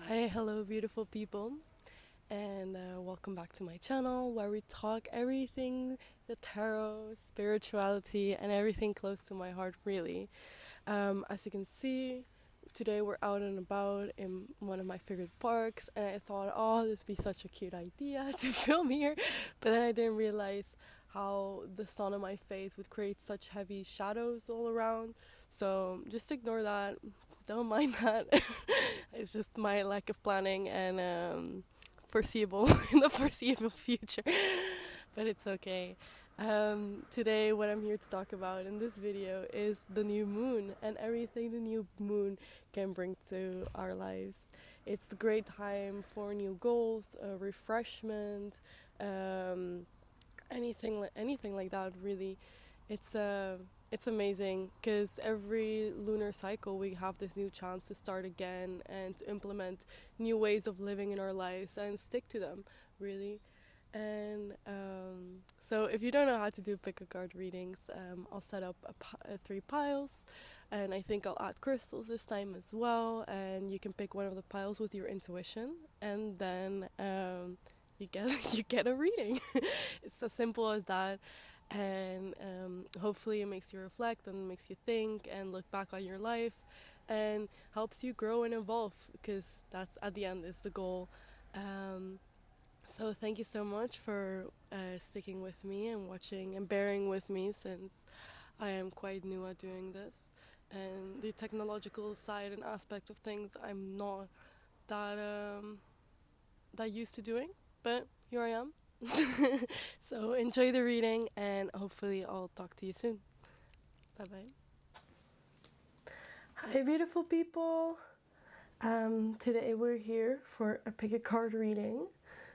Hi, hello, beautiful people, and welcome back to my channel where we talk everything the tarot, spirituality, and everything close to my heart, really. As you can see, today we're out and about in one of my favorite parks, and I thought, oh, this would be such a cute idea to film here, but then I didn't realize how the sun on my face would create such heavy shadows all around. So just ignore that, don't mind that. It's just my lack of planning and foreseeable in the foreseeable future, but it's okay. Today, what I'm here to talk about in this video is the new moon and everything the new moon can bring to our lives. It's a great time for new goals, refreshment, anything like that. Really, it's amazing because every lunar cycle we have this new chance to start again and to implement new ways of living in our lives and stick to them, really. And so if you don't know how to do pick a card readings, I'll set up three piles, and I think I'll add crystals this time as well, and you can pick one of the piles with your intuition, and then you get a reading. It's as simple as that. And hopefully it makes you reflect and makes you think and look back on your life and helps you grow and evolve, because that's at the end is the goal. So thank you so much for sticking with me and watching and bearing with me, since I am quite new at doing this, and the technological side and aspect of things I'm not that used to doing, but here I am. So enjoy the reading, and hopefully I'll talk to you soon. Bye bye. Hi, beautiful people. Today we're here for a pick a card reading.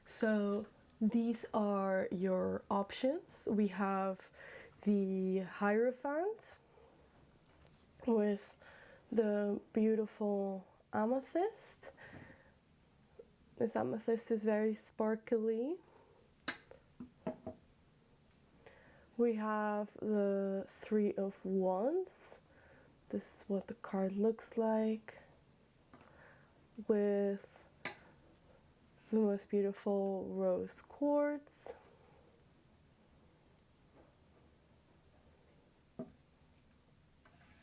So these are your options. We have the Hierophant with the beautiful amethyst. This amethyst is very sparkly. We have the Three of Wands. This is what the card looks like, with the most beautiful rose quartz.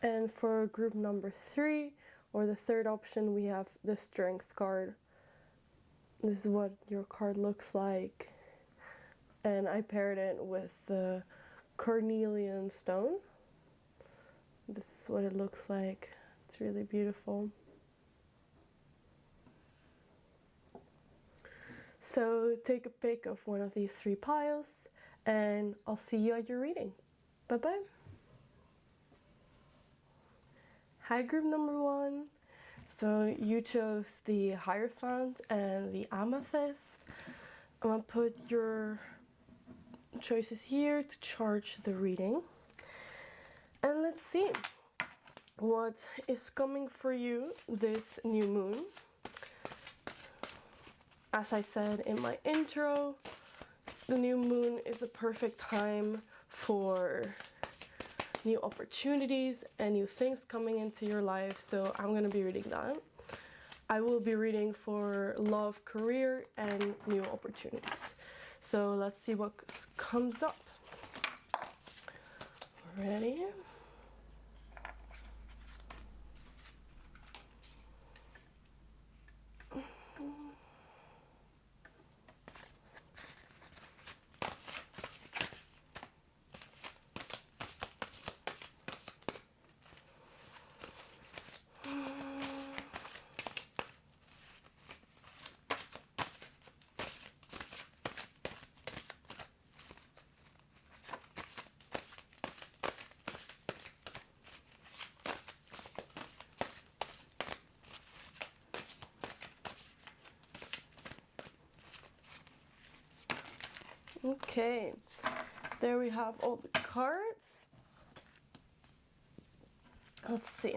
And for group number 3, or the third option, we have the Strength card. This is what your card looks like. And I paired it with the Cornelian stone. This is what it looks like. It's really beautiful. So take a pick of one of these three piles, and I'll see you at your reading. Bye bye. Hi, group number 1. So you chose the Hierophant and the Amethyst. I'm gonna put your choices here to charge the reading. And let's see what is coming for you this new moon. As I said in my intro, the new moon is a perfect time for new opportunities and new things coming into your life. So I'm going to be reading that. I will be reading for love, career, and new opportunities. So let's see what comes up. Ready? Okay, there we have all the cards. Let's see.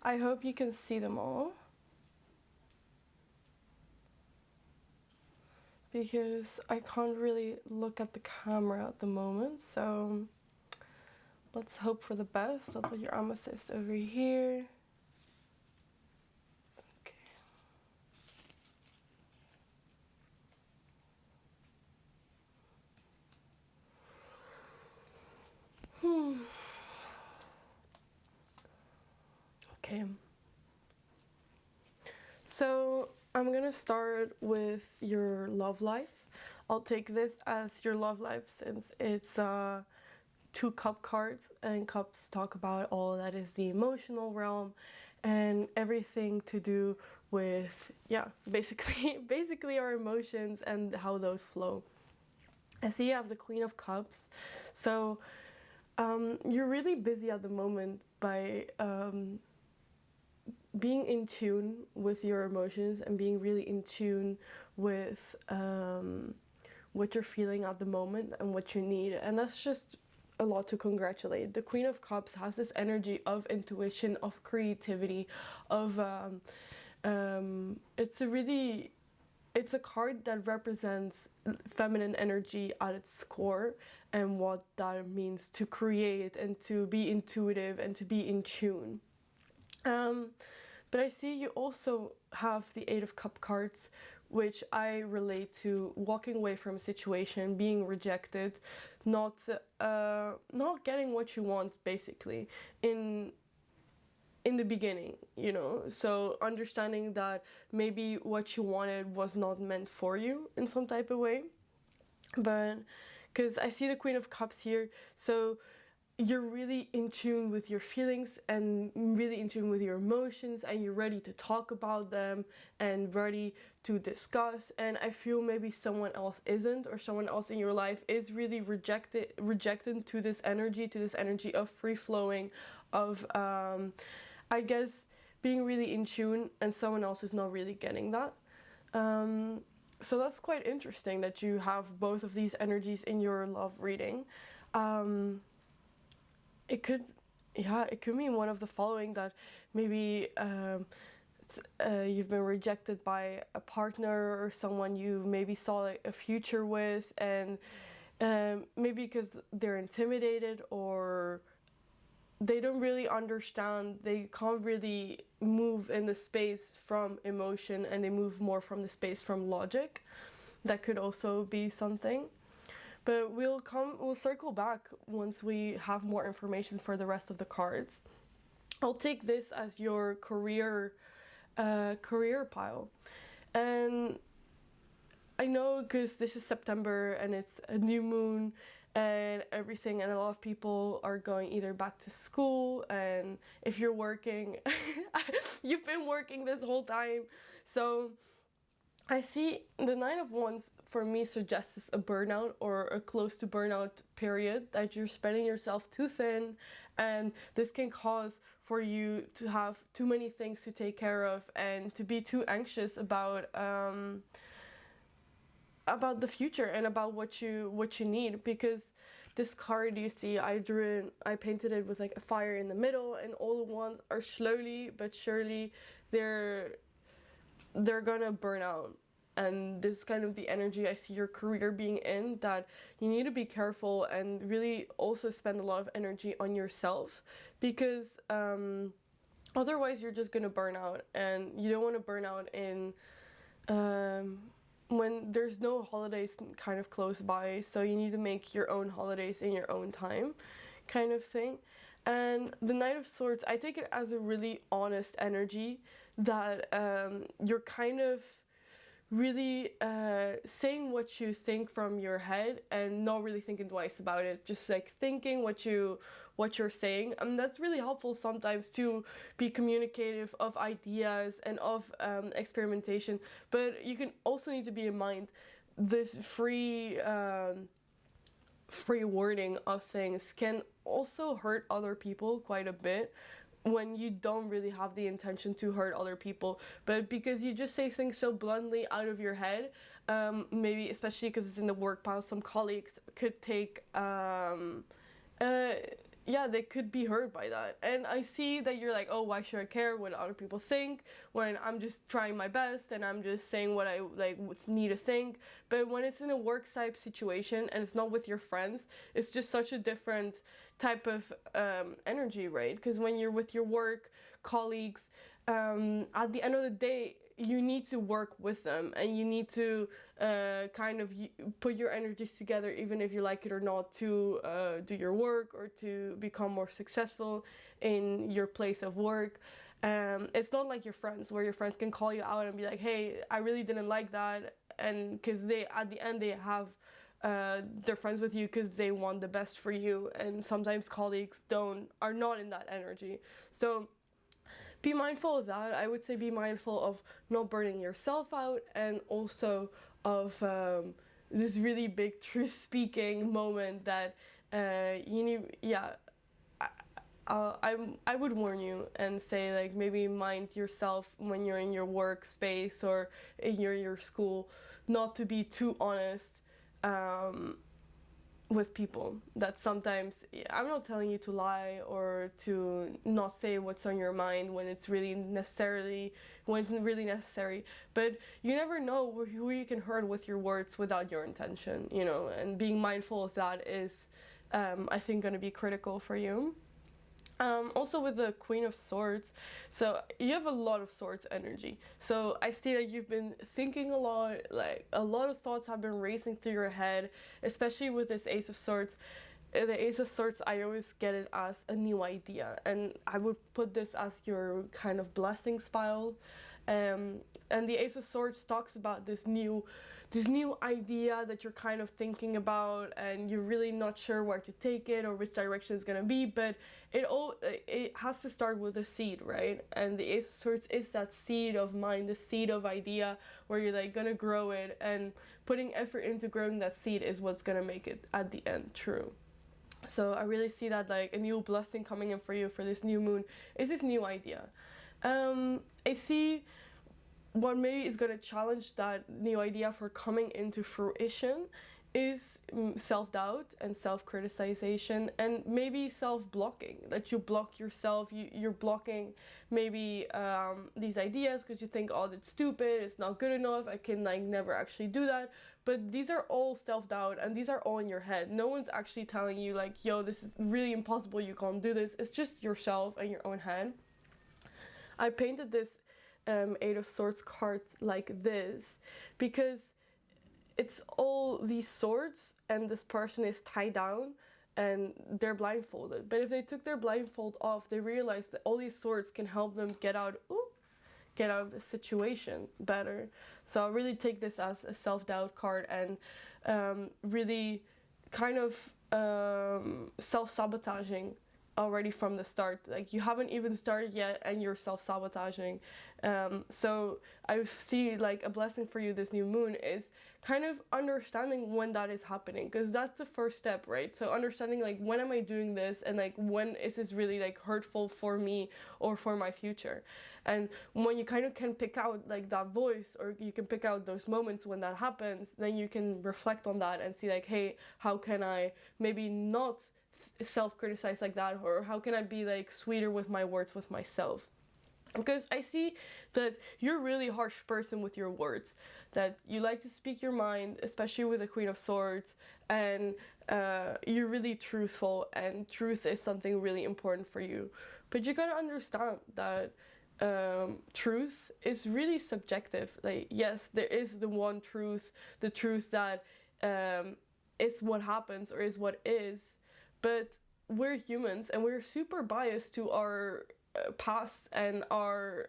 I hope you can see them all. because I can't really look at the camera at the moment, so let's hope for the best. I'll put your amethyst over here. Okay. Okay. So I'm gonna start with your love life. I'll take this as your love life since it's two cup cards, and cups talk about all that is the emotional realm and everything to do with basically our emotions and how those flow. I see you have the Queen of Cups, so you're really busy at the moment by being in tune with your emotions and being really in tune with what you're feeling at the moment and what you need, and that's just a lot to congratulate. The Queen of Cups has this energy of intuition, of creativity, of it's a card that represents feminine energy at its core and what that means to create and to be intuitive and to be in tune. But I see you also have the Eight of Cup cards, which I relate to walking away from a situation, being rejected, not getting what you want, basically, in the beginning, you know. So understanding that maybe what you wanted was not meant for you in some type of way. But because I see the Queen of Cups here, so you're really in tune with your feelings and really in tune with your emotions, and you're ready to talk about them and ready to discuss. And I feel maybe someone else isn't, or someone else in your life is really rejected to this energy of free flowing, of I guess being really in tune, and someone else is not really getting that. So that's quite interesting that you have both of these energies in your love reading. It could mean one of the following, that maybe you've been rejected by a partner or someone you maybe saw like a future with, and maybe because they're intimidated or they don't really understand, they can't really move in the space from emotion and they move more from the space from logic. That could also be something. But we'll circle back once we have more information for the rest of the cards. I'll take this as your career pile. And I know because this is September and it's a new moon and everything, and a lot of people are going either back to school, and if you're working, you've been working this whole time. So I see the Nine of Wands for me suggests a burnout or a close to burnout period, that you're spreading yourself too thin, and this can cause for you to have too many things to take care of and to be too anxious about the future and about what you need. Because this card, you see, I painted it with like a fire in the middle, and all the wands are slowly but surely they're gonna burn out. And this is kind of the energy I see your career being in, that you need to be careful and really also spend a lot of energy on yourself, because otherwise you're just gonna burn out, and you don't want to burn out in when there's no holidays kind of close by, so you need to make your own holidays in your own time, kind of thing. And the Knight of Swords, I take it as a really honest energy, that you're kind of really saying what you think from your head and not really thinking twice about it, just like thinking what you're saying. And that's really helpful sometimes to be communicative of ideas and of experimentation. But you can also need to be in mind this free wording of things can also hurt other people quite a bit, when you don't really have the intention to hurt other people, but because you just say things so bluntly out of your head, maybe especially because it's in the work pile, some colleagues could take yeah, they could be hurt by that. And I see that you're like, oh, why should I care what other people think when I'm just trying my best and I'm just saying what I like need to think. But when it's in a work type situation and it's not with your friends, it's just such a different type of energy, right? Because when you're with your work colleagues, at the end of the day, you need to work with them and you need to kind of put your energies together, even if you like it or not, to do your work or to become more successful in your place of work. It's not like your friends, where your friends can call you out and be like, hey, I really didn't like that, and because they at the end they have they're friends with you because they want the best for you, and sometimes colleagues are not in that energy. So be mindful of that. I would say be mindful of not burning yourself out, and also of this really big truth speaking moment that you need. Yeah, I would warn you and say, like, maybe mind yourself when you're in your workspace or in your school, not to be too honest with people. That sometimes, I'm not telling you to lie or to not say what's on your mind when it's really necessary, but you never know who you can hurt with your words without your intention, you know, and being mindful of that is I think going to be critical for you. Also with the Queen of Swords, so you have a lot of Swords energy. So I see that you've been thinking a lot, like a lot of thoughts have been racing through your head, especially with this Ace of Swords. The Ace of Swords, I always get it as a new idea, and I would put this as your kind of blessing spell. And the Ace of Swords talks about this new idea that you're kind of thinking about, and you're really not sure where to take it or which direction it's gonna be, but it has to start with a seed, right? And the Ace of Swords is that seed of mind, the seed of idea, where you're like gonna grow it, and putting effort into growing that seed is what's gonna make it at the end true. So I really see that like a new blessing coming in for you for this new moon is this new idea. I see what maybe is going to challenge that new idea for coming into fruition is self-doubt and self-criticization, and maybe self-blocking, that you block yourself. You're blocking maybe these ideas because you think, oh, that's stupid, it's not good enough, I can like never actually do that. But these are all self-doubt, and these are all in your head. No one's actually telling you like, yo, this is really impossible, you can't do this. It's just yourself and your own head. I painted this Eight of Swords card like this because it's all these swords and this person is tied down and they're blindfolded. But if they took their blindfold off, they realized that all these swords can help them get out of the situation better. So I really take this as a self-doubt card, and really kind of self-sabotaging already from the start. Like, you haven't even started yet and you're self-sabotaging. So I see like a blessing for you this new moon is kind of understanding when that is happening, because that's the first step, right? So understanding like, when am I doing this, and like, when is this really like hurtful for me or for my future? And when you kind of can pick out like that voice, or you can pick out those moments when that happens, then you can reflect on that and see like, hey, how can I maybe not self-criticize like that, or how can I be like sweeter with my words with myself? Because I see that you're a really harsh person with your words, that you like to speak your mind, especially with the Queen of Swords, and you're really truthful, and truth is something really important for you. But you gotta understand that truth is really subjective. Like, yes, there is the one truth, the truth that is what happens or is what is, but we're humans and we're super biased to our past and our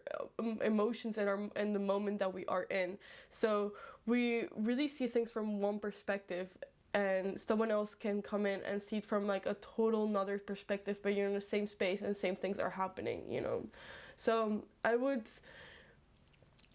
emotions and the moment that we are in. So we really see things from one perspective, and someone else can come in and see it from like a total another perspective, but you're in the same space and same things are happening, you know. So I would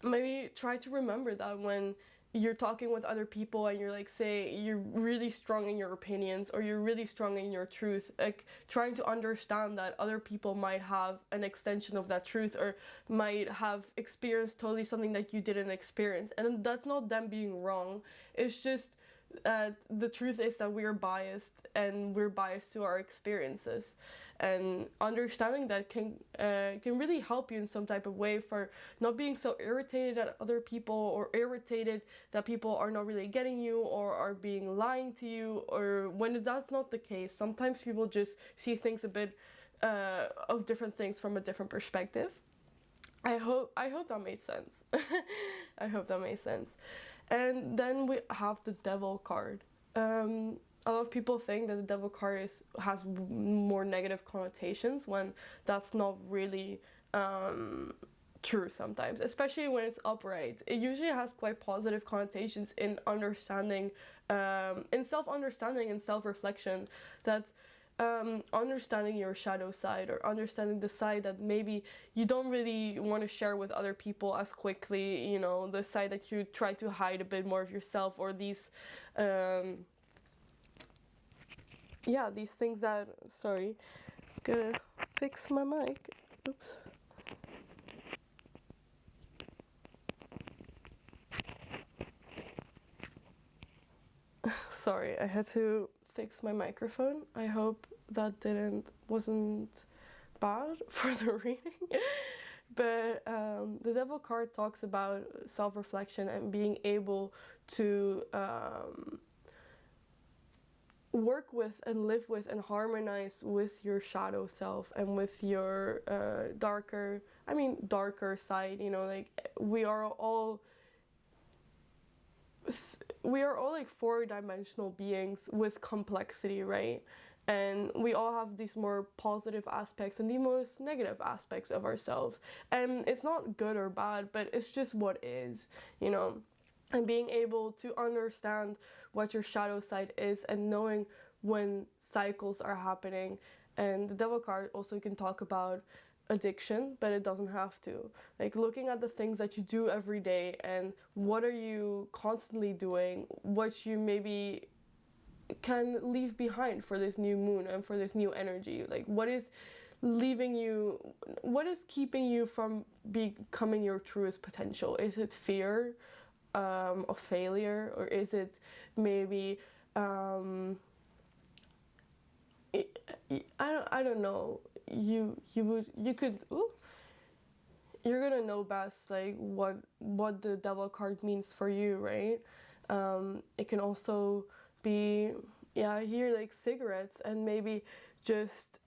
maybe try to remember that when you're talking with other people and you're like, say you're really strong in your opinions or you're really strong in your truth, like trying to understand that other people might have an extension of that truth, or might have experienced totally something that you didn't experience, and that's not them being wrong. It's just the truth is that we're biased, and we're biased to our experiences, and understanding that can really help you in some type of way for not being so irritated at other people, or irritated that people are not really getting you or are being lying to you, or when that's not the case. Sometimes people just see things a bit of different things from a different perspective. I hope that made sense. I hope that made sense. And then we have the devil card. A lot of people think that the devil card has more negative connotations, when that's not really true sometimes, especially when it's upright. It usually has quite positive connotations in understanding, in self-understanding and self-reflection, that understanding your shadow side, or understanding the side that maybe you don't really want to share with other people as quickly, you know, the side that you try to hide a bit more of yourself, or these these things that, sorry, gonna fix my mic, oops. Sorry, I had to fix my microphone. I hope that wasn't bad for the reading. But the devil card talks about self-reflection and being able to work with and live with and harmonize with your shadow self, and with your darker side, you know, like we are all like four-dimensional beings with complexity, right? And we all have these more positive aspects and the most negative aspects of ourselves. And it's not good or bad, but it's just what is, you know? And being able to understand what your shadow side is, and knowing when cycles are happening. And the devil card also can talk about addiction, but it doesn't have to. Like looking at the things that you do every day, and what are you constantly doing, what you maybe can leave behind for this new moon and for this new energy. Like what is keeping you from becoming your truest potential? Is it fear of failure, or is it maybe I don't know. You're gonna know best, like what the devil card means for you, right? It can also be, here, like cigarettes, and maybe just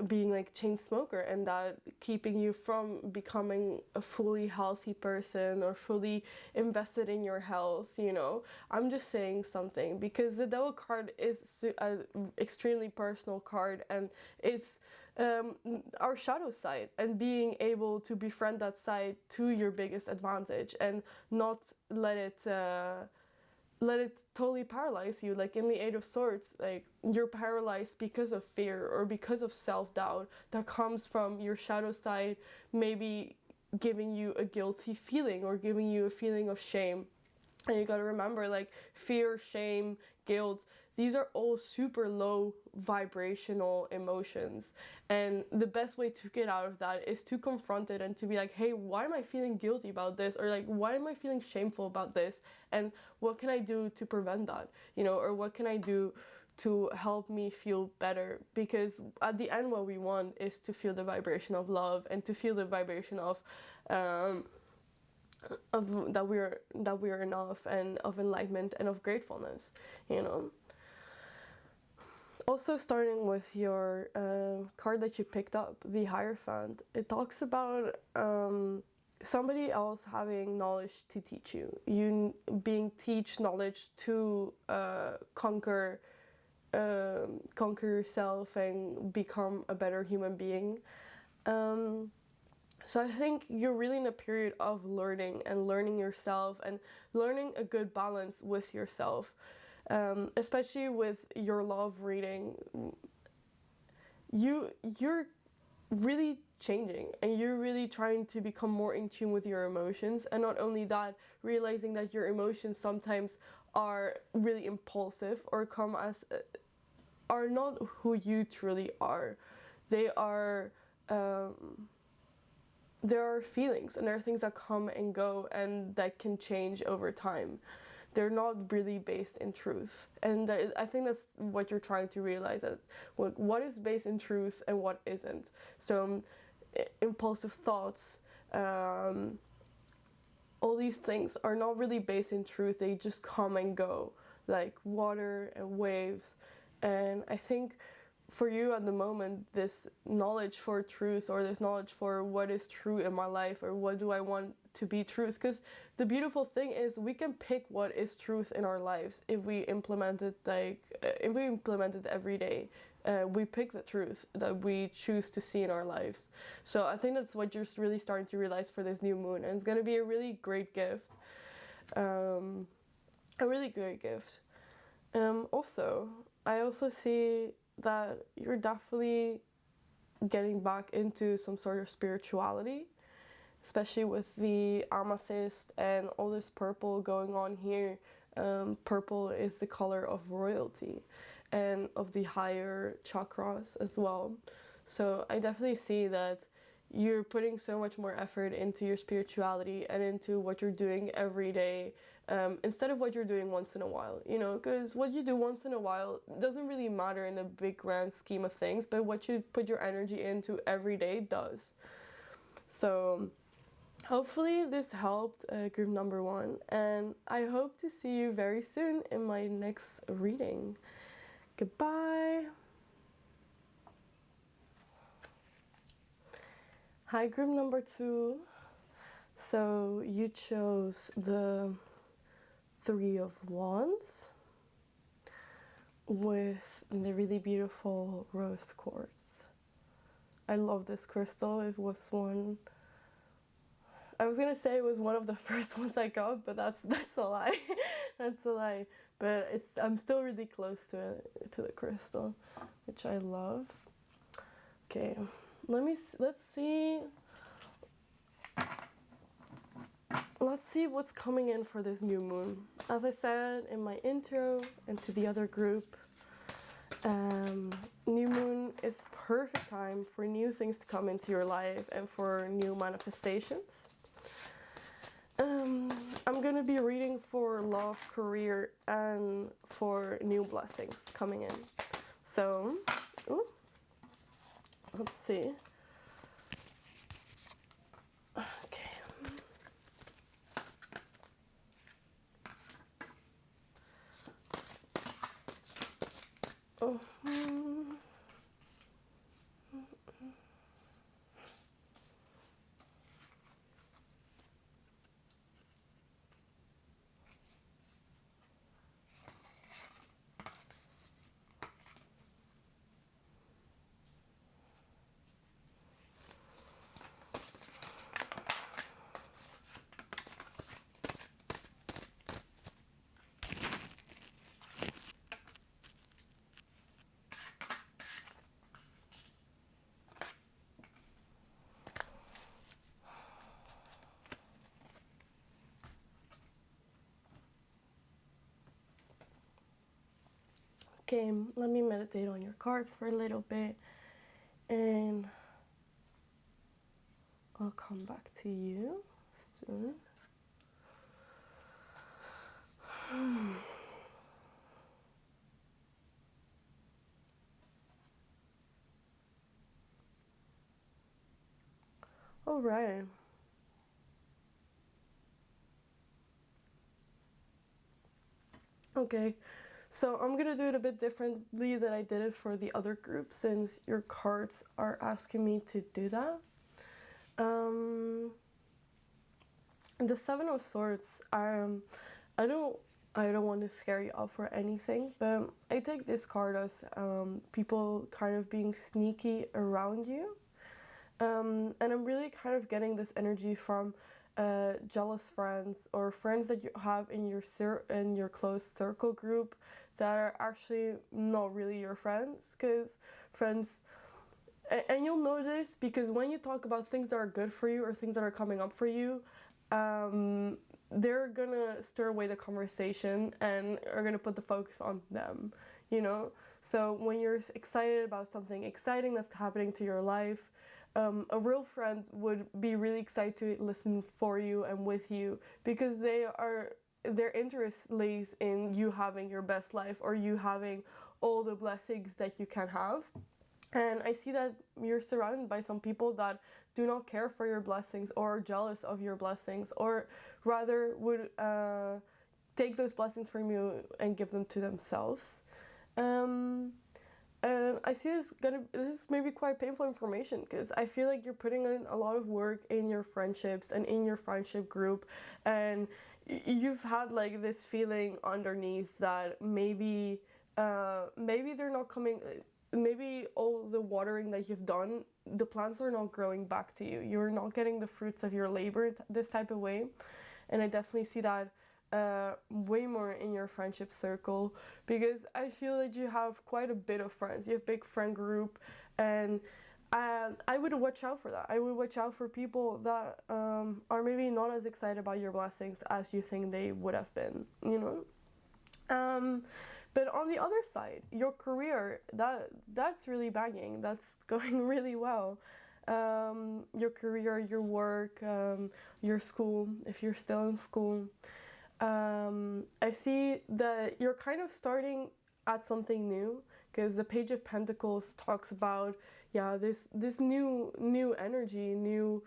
being like chain smoker, and that keeping you from becoming a fully healthy person, or fully invested in your health, you know. I'm just saying something, because the devil card is an extremely personal card, and it's our shadow side, and being able to befriend that side to your biggest advantage, and not let it totally paralyze you. Like in the Eight of Swords, like you're paralyzed because of fear, or because of self-doubt that comes from your shadow side, maybe giving you a guilty feeling, or giving you a feeling of shame. And you gotta remember, like fear, shame, guilt, these are all super low vibrational emotions. And the best way to get out of that is to confront it, and to be like, hey, why am I feeling guilty about this? Or like, why am I feeling shameful about this? And what can I do to prevent that? You know, or what can I do to help me feel better? Because at the end, what we want is to feel the vibration of love, and to feel the vibration of that we're enough, and of enlightenment, and of gratefulness, you know. Also, starting with your card that you picked up, the Hierophant, it talks about somebody else having knowledge to teach you. You being teach knowledge to conquer yourself and become a better human being. So I think you're really in a period of learning, and learning yourself, and learning a good balance with yourself. Especially with your love reading, you're really changing, and you're really trying to become more in tune with your emotions. And not only that, realizing that your emotions sometimes are really impulsive, or come as are not who you truly are. They are there are feelings, and there are things that come and go, and that can change over time. they're not really based in truth. And I think that's what you're trying to realize, that what is based in truth and what isn't. So impulsive thoughts, all these things are not really based in truth. They just come and go like water and waves. And I think for you at the moment, this knowledge for truth, or this knowledge for what is true in my life, or what do I want to be truth, because the beautiful thing is we can pick what is truth in our lives if we implement it, if we implement it every day. We pick the truth that we choose to see in our lives. So I think that's what you're really starting to realize for this new moon, and it's going to be a really great gift. A really great gift. Also, I also see that you're definitely getting back into some sort of spirituality, especially with the amethyst and all this purple going on here. Purple is the color of royalty and of the higher chakras as well. So I definitely see that you're putting so much more effort into your spirituality and into what you're doing every day, instead of what you're doing once in a while, you know, because what you do once in a while doesn't really matter in the big grand scheme of things, but what you put your energy into every day does. So hopefully this helped, group number 1, and I hope to see you very soon in my next reading. Goodbye. Hi, group number 2. So you chose the 3 of Wands with the really beautiful rose quartz. I love this crystal. It was one, I was gonna say it was one of the first ones I got, but that's a lie. That's a lie. But I'm still really close to the crystal, which I love. Okay, let's see. Let's see what's coming in for this new moon. As I said in my intro and to the other group, new moon is perfect time for new things to come into your life and for new manifestations. I'm gonna be reading for love, career, and for new blessings coming in. So, let's see. Okay. Oh. Okay, let me meditate on your cards for a little bit, and I'll come back to you soon. All right. Okay, so I'm gonna do it a bit differently than I did it for the other group, since your cards are asking me to do that. The 7 of Swords, I don't want to scare you off or anything, but I take this card as people kind of being sneaky around you. And I'm really kind of getting this energy from jealous friends, or friends that you have in your close circle group that are actually not really your friends, because friends, and you'll know this because when you talk about things that are good for you or things that are coming up for you, they're gonna stir away the conversation and are gonna put the focus on them, you know? So when you're excited about something exciting that's happening to your life, a real friend would be really excited to listen for you and with you, because their interest lays in you having your best life, or you having all the blessings that you can have. And I see that you're surrounded by some people that do not care for your blessings, or are jealous of your blessings, or rather would take those blessings from you and give them to themselves. And I see this is maybe quite painful information, because I feel like you're putting in a lot of work in your friendships and in your friendship group, and you've had like this feeling underneath that maybe they're not coming. Maybe all the watering that you've done, the plants are not growing back to you. You're not getting the fruits of your labor this type of way. And I definitely see that way more in your friendship circle, because I feel that you have quite a bit of friends. You have a big friend group, and I would watch out for that. I would watch out for people that are maybe not as excited about your blessings as you think they would have been, you know? But on the other side, your career, that's really banging. That's going really well. Your career, your work, your school, if you're still in school. I see that you're kind of starting at something new, because the Page of Pentacles talks about, this new energy, new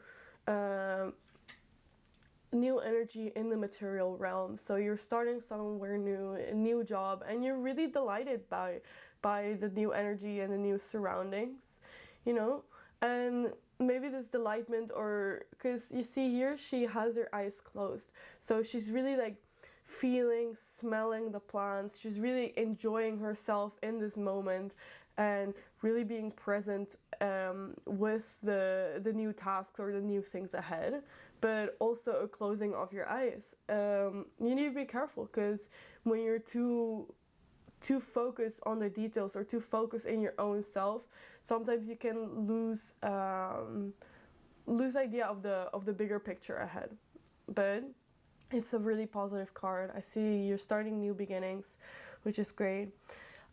energy in the material realm. So you're starting somewhere new, a new job, and you're really delighted by the new energy and the new surroundings, you know? And maybe this delightment, or because you see here she has her eyes closed, so she's really like feeling, smelling the plants. She's really enjoying herself in this moment, and really being present with the new tasks or the new things ahead, but also a closing of your eyes. You need to be careful, because when you're too focused on the details, or too focused in your own self, sometimes you can lose idea of the bigger picture ahead. But it's a really positive card. I see you're starting new beginnings, which is great.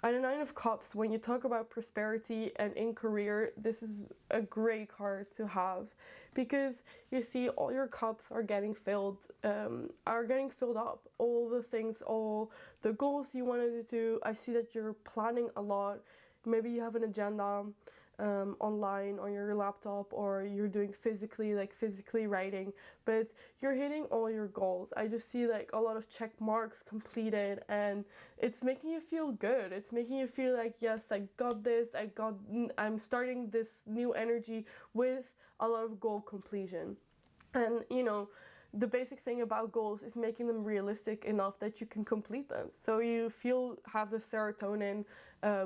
And the Nine of Cups, when you talk about prosperity and in career, this is a great card to have, because you see all your cups are getting filled up. All the things, all the goals you wanted to do. I see that you're planning a lot. Maybe you have an agenda online on your laptop, or you're doing physically writing, but you're hitting all your goals. I just see like a lot of check marks completed, and it's making you feel good. It's making you feel like, yes, I got this, I'm starting this new energy with a lot of goal completion. And you know, the basic thing about goals is making them realistic enough that you can complete them. So you have the serotonin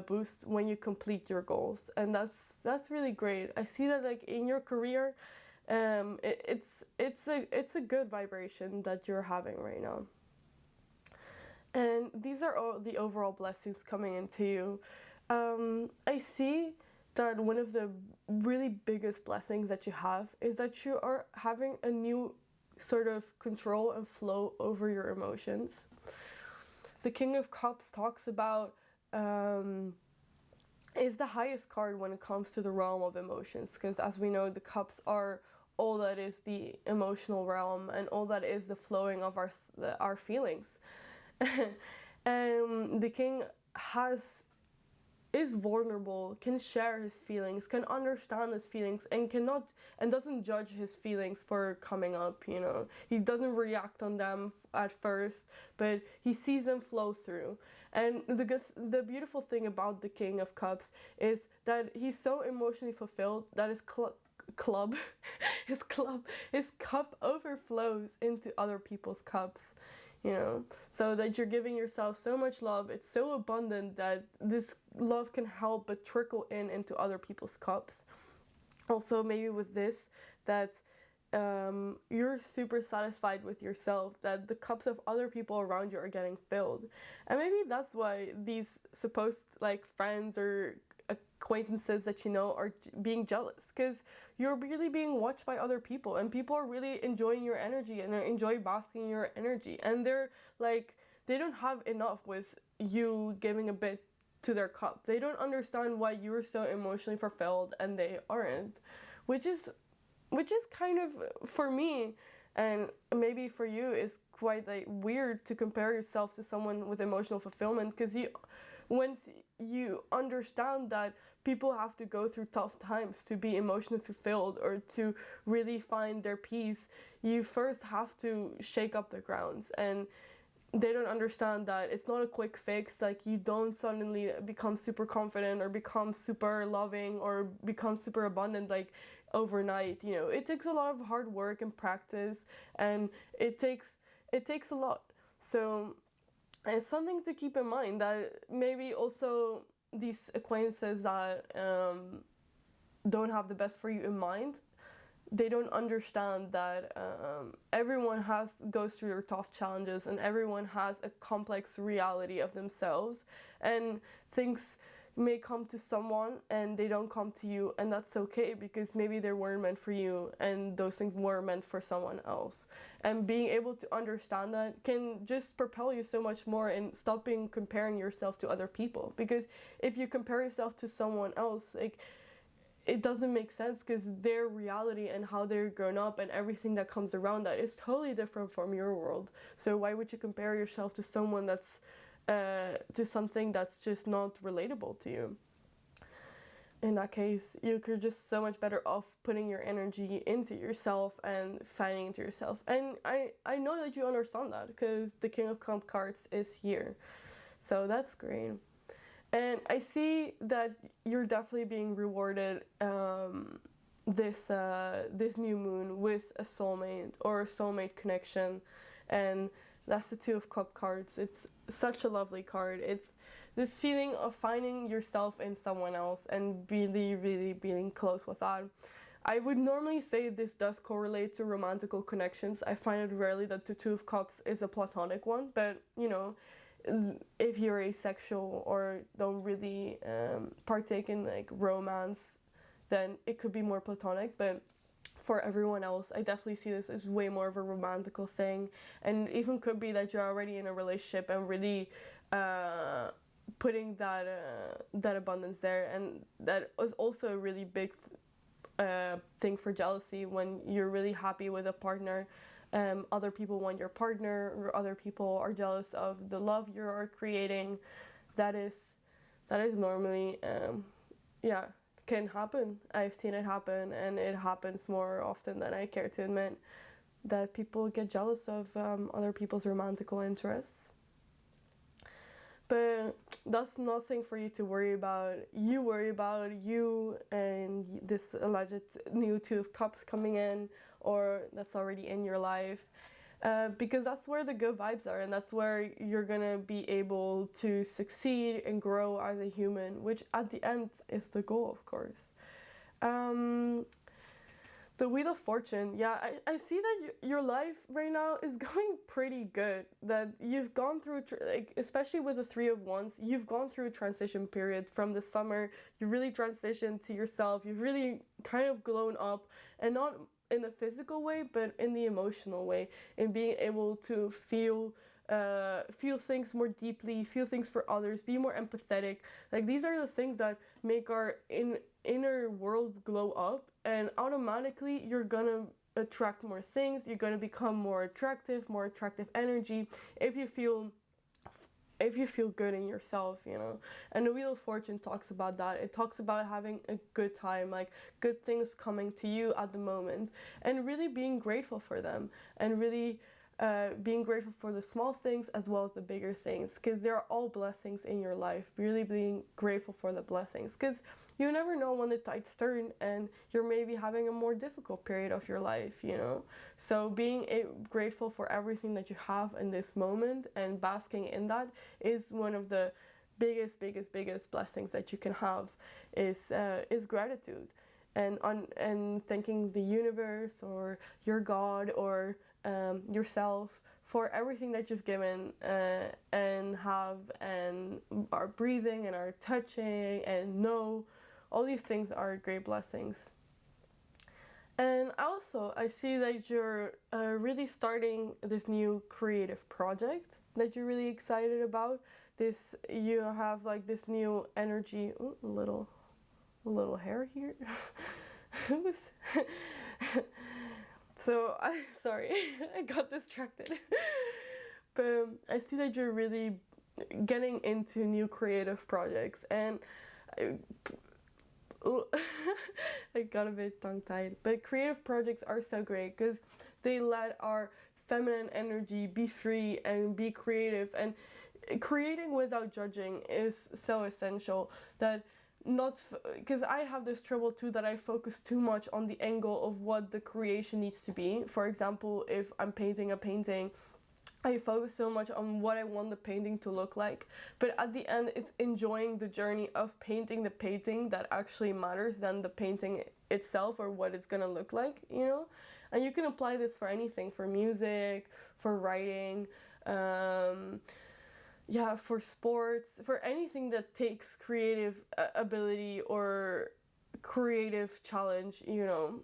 boost when you complete your goals, and that's really great. I see that like in your career, it's a good vibration that you're having right now. And these are all the overall blessings coming into you. I see that one of the really biggest blessings that you have is that you are having a new sort of control and flow over your emotions. The King of Cups talks about is the highest card when it comes to the realm of emotions, because as we know, the cups are all that is the emotional realm, and all that is the flowing of our feelings. And the king is vulnerable, can share his feelings, can understand his feelings, and doesn't judge his feelings for coming up, you know. He doesn't react on them at first, but he sees them flow through. And the beautiful thing about the King of Cups is that he's so emotionally fulfilled that his cup overflows into other people's cups. You know, so that you're giving yourself so much love, it's so abundant that this love can help but trickle into other people's cups. Also, maybe with this, that you're super satisfied with yourself, that the cups of other people around you are getting filled. And maybe that's why these supposed like friends or acquaintances that you know are being jealous, because you're really being watched by other people, and people are really enjoying your energy and enjoy basking in your energy, and they're like, they don't have enough with you giving a bit to their cup. They don't understand why you're so emotionally fulfilled and they aren't, which is kind of, for me, And maybe for you it's quite like weird to compare yourself to someone with emotional fulfillment, because once you understand that people have to go through tough times to be emotionally fulfilled or to really find their peace, you first have to shake up the grounds. And they don't understand that it's not a quick fix. Like, you don't suddenly become super confident or become super loving or become super abundant like overnight. You know, it takes a lot of hard work and practice, and it takes a lot. So it's something to keep in mind, that maybe also these acquaintances that don't have the best for you in mind, they don't understand that everyone goes through their tough challenges, and everyone has a complex reality of themselves, and things may come to someone and they don't come to you, and that's okay, because maybe they weren't meant for you and those things were meant for someone else. And being able to understand that can just propel you so much more, and stopping comparing yourself to other people, because if you compare yourself to someone else, like, it doesn't make sense, because their reality and how they're grown up and everything that comes around that is totally different from your world. So why would you compare yourself to someone that's to something that's just not relatable to you? In that case, you could just so much better off putting your energy into yourself and finding into yourself. And I know that you understand that, because the King of Cup cards is here. So that's great. And I see that you're definitely being rewarded this new moon with a soulmate or a soulmate connection, and that's the Two of Cup cards. It's such a lovely card. It's this feeling of finding yourself in someone else and really, really being close with that. I would normally say this does correlate to romantical connections. I find it rarely that the Two of Cups is a platonic one, but you know, if you're asexual or don't really partake in like romance, then it could be more platonic. But for everyone else, I definitely see this as way more of a romantical thing, and it even could be that you're already in a relationship and really putting that abundance there. And that is also a really big thing for jealousy. When you're really happy with a partner, other people want your partner, or other people are jealous of the love you are creating. That is normally can happen. I've seen it happen, and it happens more often than I care to admit, that people get jealous of other people's romantical interests. But that's nothing for you to worry about. You worry about you and this alleged new Two of Cups coming in, or that's already in your life. Because that's where the good vibes are, and that's where you're gonna be able to succeed and grow as a human, which at the end is the goal, of course. The Wheel of Fortune, yeah, I see that your life right now is going pretty good. That you've gone through, like, especially with the Three of Wands, you've gone through a transition period from the summer. You really transitioned to yourself. You've really kind of grown up, and not in the physical way, but in the emotional way, in being able to feel things more deeply, feel things for others, be more empathetic. Like, these are the things that make our inner world glow up, and automatically you're gonna attract more things. You're gonna become more attractive energy if you feel good in yourself, you know. And the Wheel of Fortune talks about that. It talks about having a good time, like good things coming to you at the moment, and really being grateful for them, and really being grateful for the small things as well as the bigger things, because they're all blessings in your life. Really being grateful for the blessings, because you never know when the tides turn and you're maybe having a more difficult period of your life, you know. So being grateful for everything that you have in this moment and basking in that is one of the biggest blessings that you can have, is gratitude. And thanking the universe or your God or yourself for everything that you've given and have and are breathing and are touching and know. All these things are great blessings. And also, I see that you're really starting this new creative project that you're really excited about. You have like this new energy. Ooh, a little hair here. So I sorry, I got distracted. But I see that you're really getting into new creative projects, and I, I got a bit tongue tied. But creative projects are so great because they let our feminine energy be free and be creative, and creating without judging is so essential. That not because I have this trouble too, that I focus too much on the angle of what the creation needs to be. For example, if I'm painting a painting, I focus so much on what I want the painting to look like, but at the end it's enjoying the journey of painting the painting that actually matters than the painting itself or what it's gonna look like, you know? And you can apply this for anything, for music, for writing, yeah, for sports, for anything that takes creative ability or creative challenge, you know.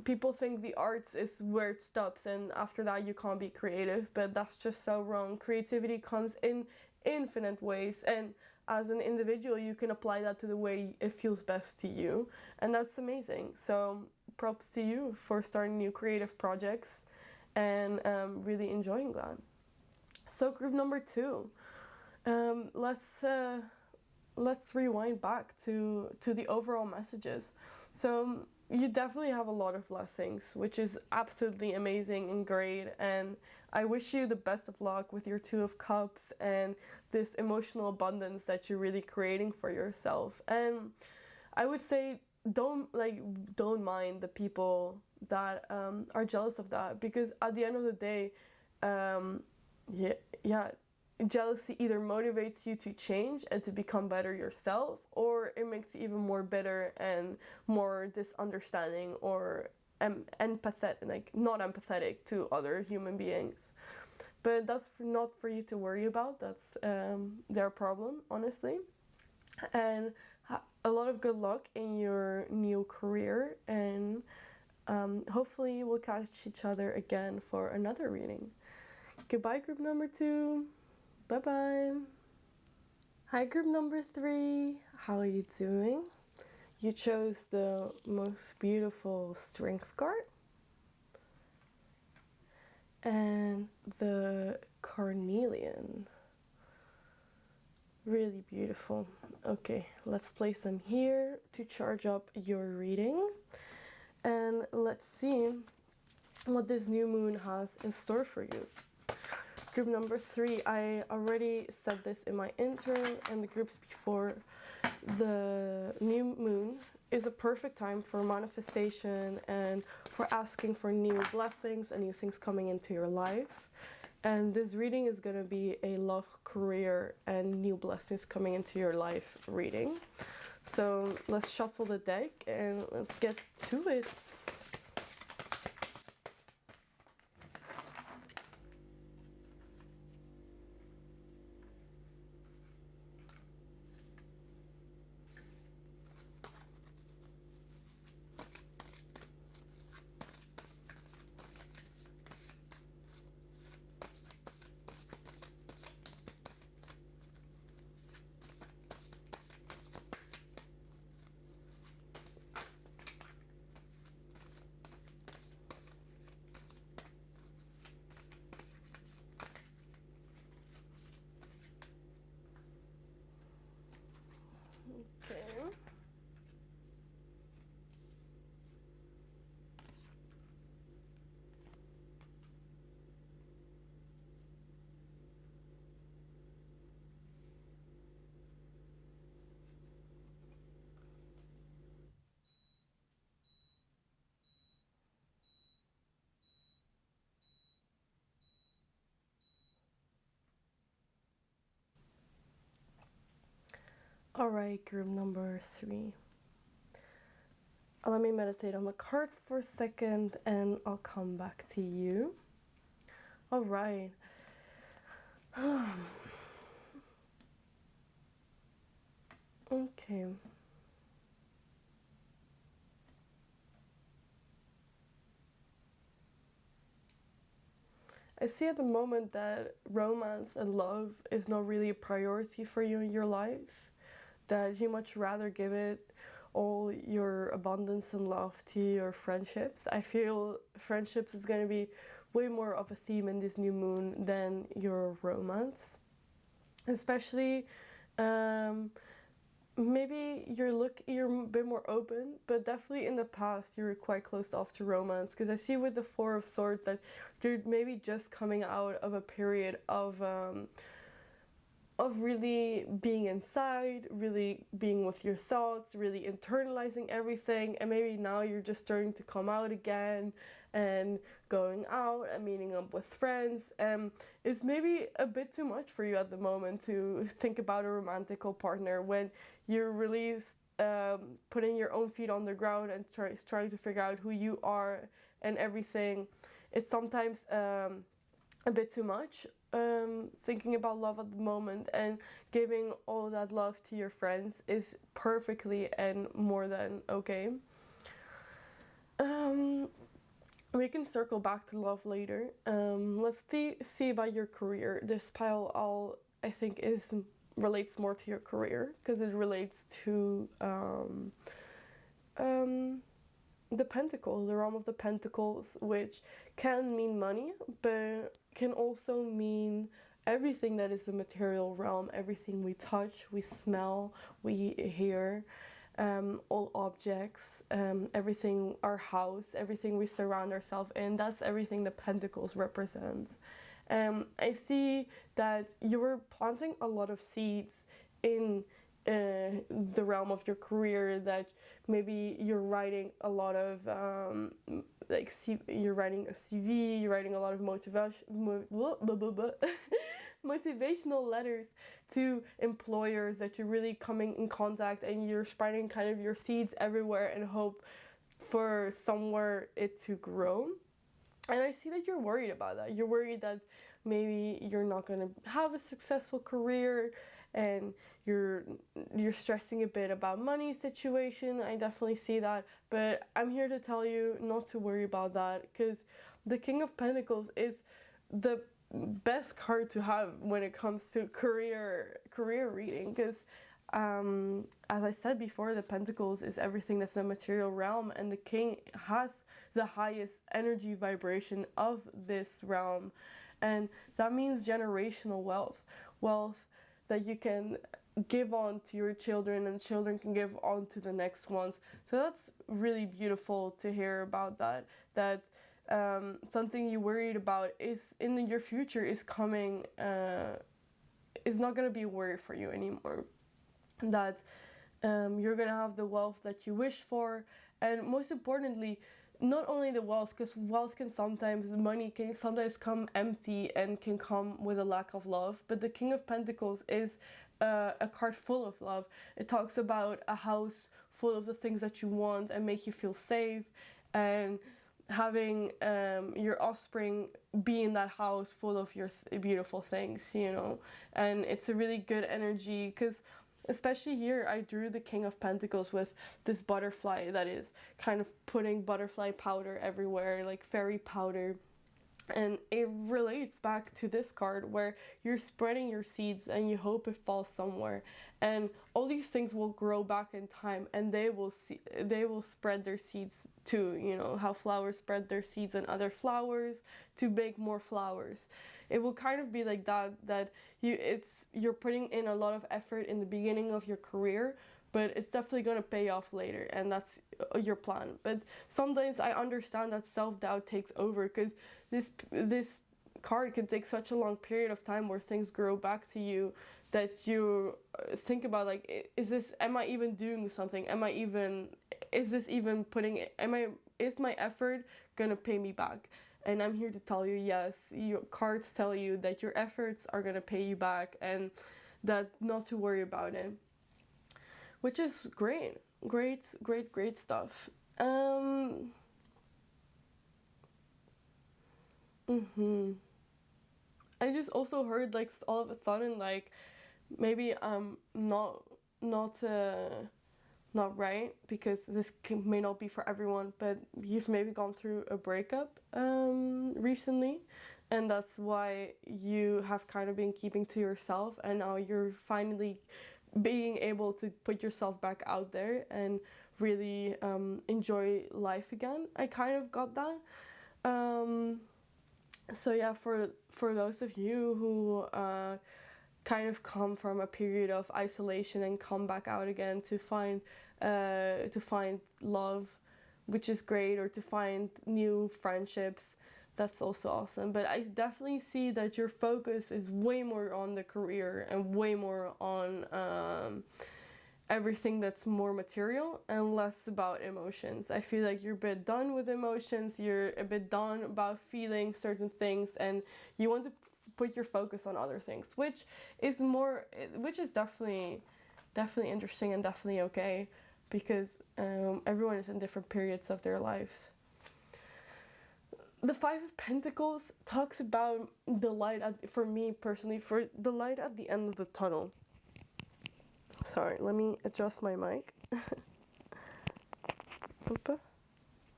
People think the arts is where it stops and after that you can't be creative, but that's just so wrong. Creativity comes in infinite ways, and as an individual you can apply that to the way it feels best to you, and that's amazing. So props to you for starting new creative projects and really enjoying that. So group number 2, let's rewind back to the overall messages. So you definitely have a lot of blessings, which is absolutely amazing and great, and I wish you the best of luck with your 2 of Cups and this emotional abundance that you're really creating for yourself. And I would say don't mind the people that are jealous of that, because at the end of the day, yeah, jealousy either motivates you to change and to become better yourself, or it makes you even more bitter and more misunderstanding or empathetic, like not empathetic to other human beings. But that's not for you to worry about. That's their problem, honestly. And a lot of good luck in your new career, and hopefully we'll catch each other again for another reading. Goodbye, group number 2. Bye-bye. Hi, group number 3. How are you doing? You chose the most beautiful Strength card and the Carnelian. Really beautiful. Okay, let's place them here to charge up your reading. And let's see what this new moon has in store for you. Group number 3, I already said this in my intro and the groups before. The new moon is a perfect time for manifestation and for asking for new blessings and new things coming into your life. And this reading is going to be a love, career, and new blessings coming into your life reading. So let's shuffle the deck and let's get to it. Okay. Alright, group number 3. Let me meditate on the cards for a second and I'll come back to you. Alright. Okay. I see at the moment that romance and love is not really a priority for you in your life, that you much rather give it all your abundance and love to your friendships. I feel friendships is going to be way more of a theme in this new moon than your romance. Especially, maybe you're a bit more open, but definitely in the past you were quite closed off to romance, because I see with the Four of Swords that you're maybe just coming out of a period of really being inside, really being with your thoughts, really internalizing everything, and maybe now you're just starting to come out again and going out and meeting up with friends. It's maybe a bit too much for you at the moment to think about a romantical partner when you're really putting your own feet on the ground and trying to figure out who you are and everything. It's sometimes a bit too much. Thinking about love at the moment, and giving all that love to your friends is perfectly and more than okay. We can circle back to love later. Let's see about your career. This pile I think relates more to your career, because it relates to the Pentacle, the realm of the Pentacles, which can mean money, but can also mean everything that is the material realm, everything we touch, we smell, we hear, all objects, everything, our house, everything we surround ourselves in. That's everything the Pentacles represent. I see that you were planting a lot of seeds in the realm of your career, that maybe you're writing a lot of you're writing a CV, you're writing a lot of motivational letters to employers, that you're really coming in contact and you're spreading kind of your seeds everywhere and hope for somewhere it to grow. And I see that you're worried about that. You're worried that maybe you're not going to have a successful career, and you're stressing a bit about money situation. I definitely see that, but I'm here to tell you not to worry about that, because the King of Pentacles is the best card to have when it comes to career reading, because as I said before, the Pentacles is everything that's the material realm, and the King has the highest energy vibration of this realm, and that means generational wealth that you can give on to your children, and children can give on to the next ones. So that's really beautiful to hear about that something you worried about is in your future is coming, is not going to be a worry for you anymore. That you're going to have the wealth that you wish for, and most importantly, not only the wealth, because money can sometimes come empty and can come with a lack of love, but the King of Pentacles is a card full of love. It talks about a house full of the things that you want and make you feel safe, and having your offspring be in that house full of your beautiful things, and it's a really good energy, because especially here, I drew the King of Pentacles with this butterfly that is kind of putting butterfly powder everywhere, like fairy powder. And it relates back to this card where you're spreading your seeds and you hope it falls somewhere. And all these things will grow back in time, and they will spread their seeds too, how flowers spread their seeds on other flowers to make more flowers. It will kind of be like that you're putting in a lot of effort in the beginning of your career, but it's definitely going to pay off later, and that's your plan. But sometimes I understand that self-doubt takes over, because this card can take such a long period of time where things grow back to you, that you think about, like, am I even doing something? Is my effort gonna pay me back? And I'm here to tell you, yes, your cards tell you that your efforts are gonna pay you back, and that not to worry about it. Which is great stuff. I just also heard, like, all of a sudden, like, maybe I'm not right, because this may not be for everyone, but you've maybe gone through a breakup recently, and that's why you have kind of been keeping to yourself, and now you're finally being able to put yourself back out there and really enjoy life again. I kind of got that. So yeah, for those of you who kind of come from a period of isolation and come back out again to find love, which is great, or to find new friendships, that's also awesome. But I definitely see that your focus is way more on the career and way more on everything that's more material and less about emotions. I feel like you're a bit done with emotions, you're a bit done about feeling certain things, and you want to put your focus on other things, which is definitely interesting and definitely okay, because everyone is in different periods of their lives. The Five of Pentacles talks about the light for me personally, for the light at the end of the tunnel. Sorry, let me adjust my mic.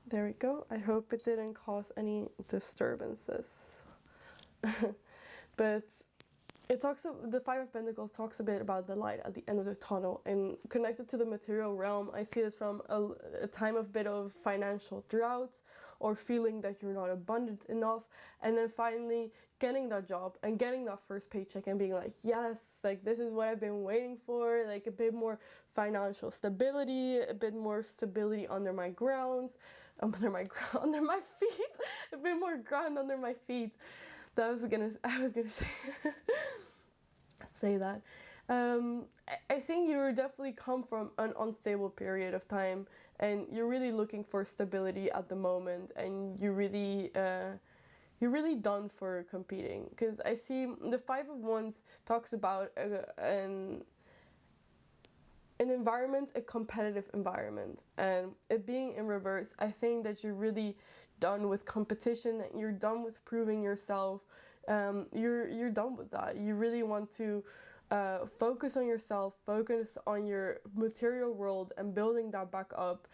There we go. I hope it didn't cause any disturbances. But the Five of Pentacles talks a bit about the light at the end of the tunnel, and connected to the material realm. I see this from a time of bit of financial drought, or feeling that you're not abundant enough, and then finally getting that job and getting that first paycheck and being like, yes, like this is what I've been waiting for, like a bit more financial stability, a bit more stability under my grounds, under my feet, a bit more ground under my feet. I was gonna say that. I think you definitely come from an unstable period of time, and you're really looking for stability at the moment, and you're really done for competing. Because I see the Five of Wands talks about an environment, a competitive environment, and it being in reverse. I think that you're really done with competition, you're done with proving yourself. You're done with that. You really want to focus on yourself, focus on your material world, and building that back up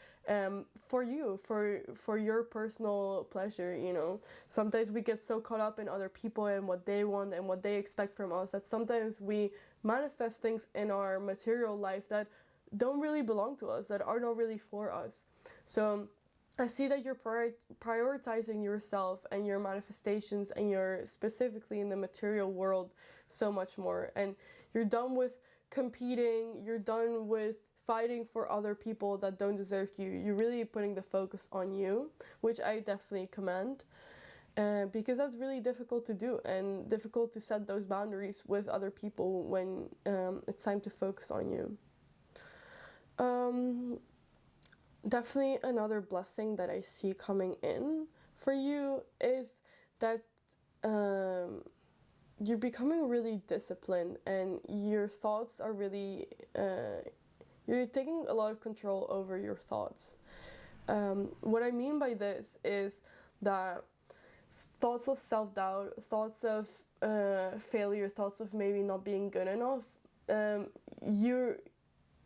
for you, for your personal pleasure. You know, sometimes we get so caught up in other people and what they want and what they expect from us, that sometimes we manifest things in our material life that don't really belong to us, that are not really for us. So I see that you're prioritizing yourself and your manifestations, and you're specifically in the material world so much more. And you're done with competing, you're done with fighting for other people that don't deserve you. You're really putting the focus on you, which I definitely commend. Because that's really difficult to do, and difficult to set those boundaries with other people when it's time to focus on you. Definitely another blessing that I see coming in for you is that you're becoming really disciplined, and your thoughts are really you're taking a lot of control over your thoughts. What I mean by this is that thoughts of self-doubt, thoughts of failure, thoughts of maybe not being good enough, you're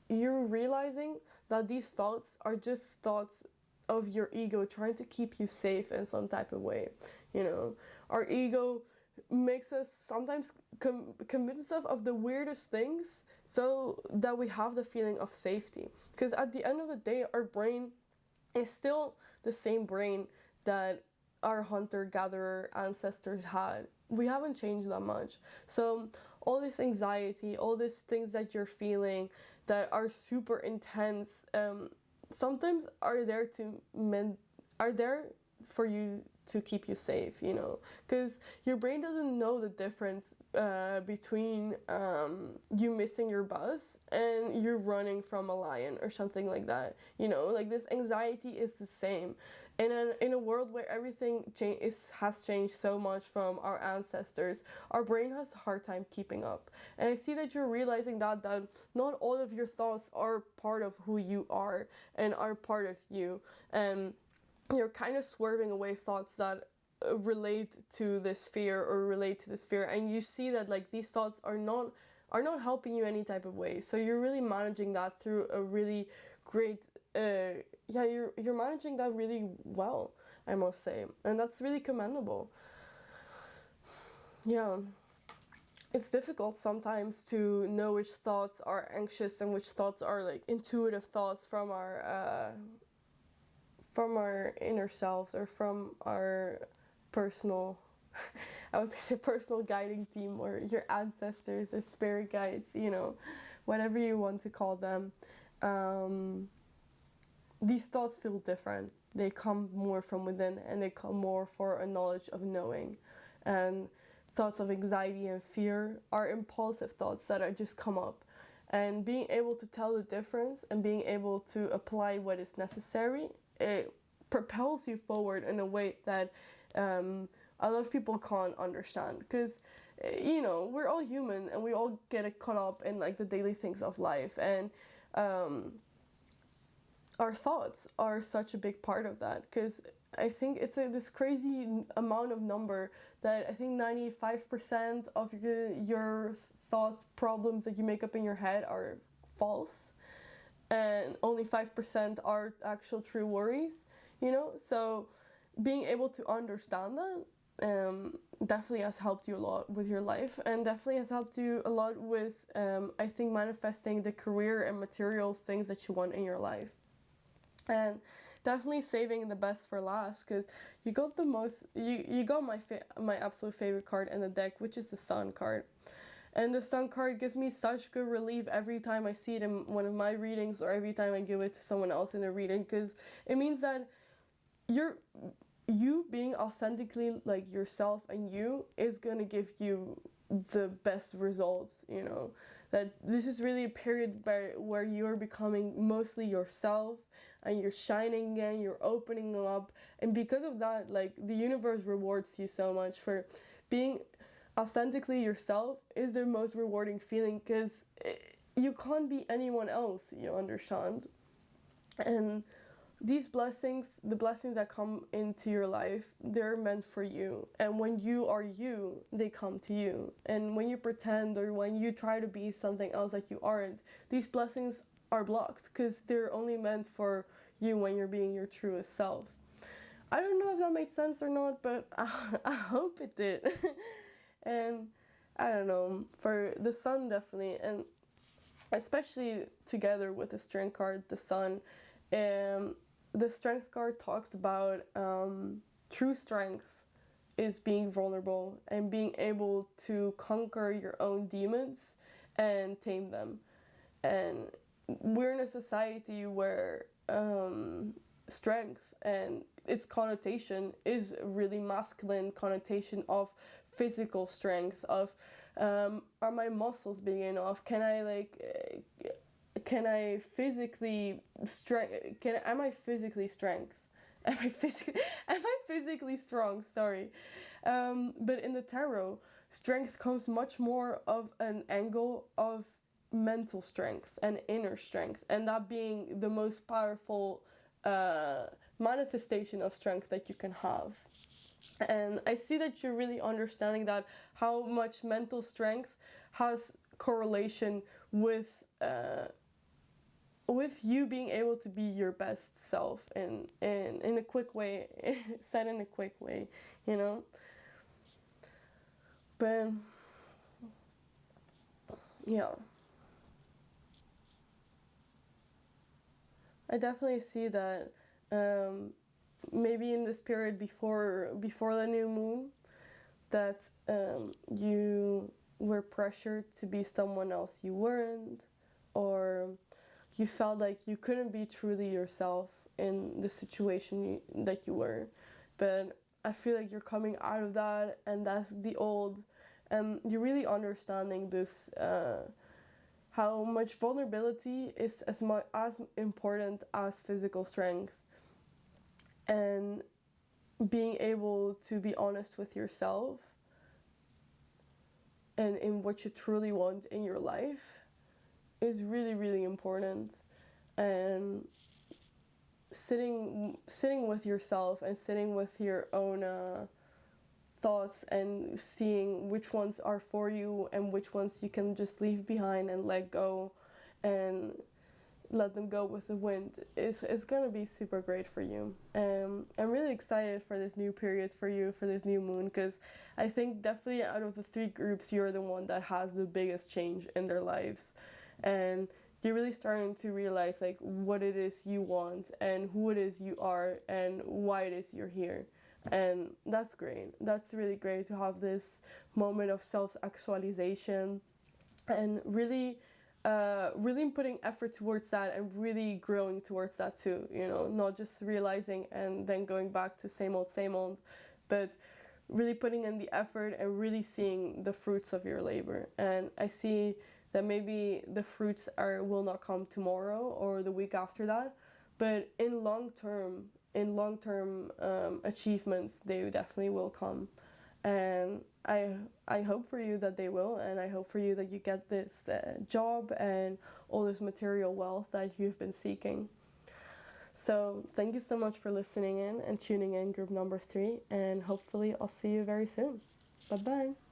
realizing that these thoughts are just thoughts of your ego trying to keep you safe in some type of way. You know, our ego makes us sometimes convince us of the weirdest things so that we have the feeling of safety. Because at the end of the day, our brain is still the same brain that our hunter-gatherer ancestors had. We haven't changed that much. So all this anxiety, all these things that you're feeling that are super intense, sometimes are there for you to keep you safe, you know, because your brain doesn't know the difference between you missing your bus and you're running from a lion or something like that. You know, like this anxiety is the same. In a world where everything has changed so much from our ancestors, our brain has a hard time keeping up. And I see that you're realizing that not all of your thoughts are part of who you are and are part of you. And you're kind of swerving away thoughts that relate to this fear and you see that like these thoughts are not helping you any type of way. So you're really managing that through a really great you're managing that really well, I must say, and that's really commendable. Yeah. it's difficult sometimes to know which thoughts are anxious and which thoughts are like intuitive thoughts from our inner selves or from our personal I was gonna say personal guiding team or your ancestors or spirit guides, you know, whatever you want to call them. Um, these thoughts feel different. They come more from within and they come more for a knowledge of knowing. And thoughts of anxiety and fear are impulsive thoughts that are just come up. And being able to tell the difference and being able to apply what is necessary, it propels you forward in a way that a lot of people can't understand. Because, you know, we're all human and we all get caught up in like the daily things of life. And our thoughts are such a big part of that, because I think it's this crazy amount of number that I think 95% of your thoughts, problems that you make up in your head are false, and only 5% are actual true worries, you know? So being able to understand that definitely has helped you a lot with your life, and definitely has helped you a lot with, I think, manifesting the career and material things that you want in your life. And definitely saving the best for last, because you got the most, you got my absolute favorite card in the deck, which is the Sun card. And the Sun card gives me such good relief every time I see it in one of my readings, or every time I give it to someone else in a reading, because it means that you being authentically like yourself and you is gonna give you the best results, you know. That this is really a period where you're becoming mostly yourself and you're shining again, you're opening up, and because of that, like, the universe rewards you so much for being authentically yourself. Is the most rewarding feeling, because you can't be anyone else, you understand. And these blessings, the blessings that come into your life, they're meant for you. And when you are you, they come to you. And when you pretend or when you try to be something else that you aren't, these blessings are blocked, because they're only meant for you when you're being your truest self. I don't know if that made sense or not, but I hope it did. And I don't know, for the Sun, definitely, and especially together with the Strength card, the Sun, the Strength card talks about true strength is being vulnerable and being able to conquer your own demons and tame them. And we're in a society where strength and its connotation is a really masculine connotation of physical strength, of are my muscles big enough, can I physically am I physically strength? Am I physically strong? Sorry. But in the tarot, strength comes much more of an angle of mental strength and inner strength, and that being the most powerful manifestation of strength that you can have. And I see that you're really understanding that, how much mental strength has correlation with you being able to be your best self in a quick way, said in a quick way, you know. But yeah, I definitely see that maybe in this period before the new moon, that you were pressured to be someone else you weren't, or you felt like you couldn't be truly yourself in the situation that you were. But I feel like you're coming out of that, and that's the old, and you're really understanding this, how much vulnerability is as important as physical strength. And being able to be honest with yourself and in what you truly want in your life is really, really important. And sitting with yourself and sitting with your own thoughts and seeing which ones are for you and which ones you can just leave behind and let go, and let them go with the wind is going to be super great for you. I'm really excited for this new period for you, for this new moon, because I think definitely out of the three groups, you're the one that has the biggest change in their lives. And you're really starting to realize like what it is you want and who it is you are and why it is you're here. And that's great. That's really great to have this moment of self-actualization and really putting effort towards that and really growing towards that too, you know, not just realizing and then going back to same old, but really putting in the effort and really seeing the fruits of your labor. And I see that maybe the fruits will not come tomorrow or the week after that, but in long term achievements, they definitely will come. And I hope for you that they will, and I hope for you that you get this job and all this material wealth that you've been seeking. So thank you so much for listening in and tuning in group number 3, and hopefully I'll see you very soon. Bye bye.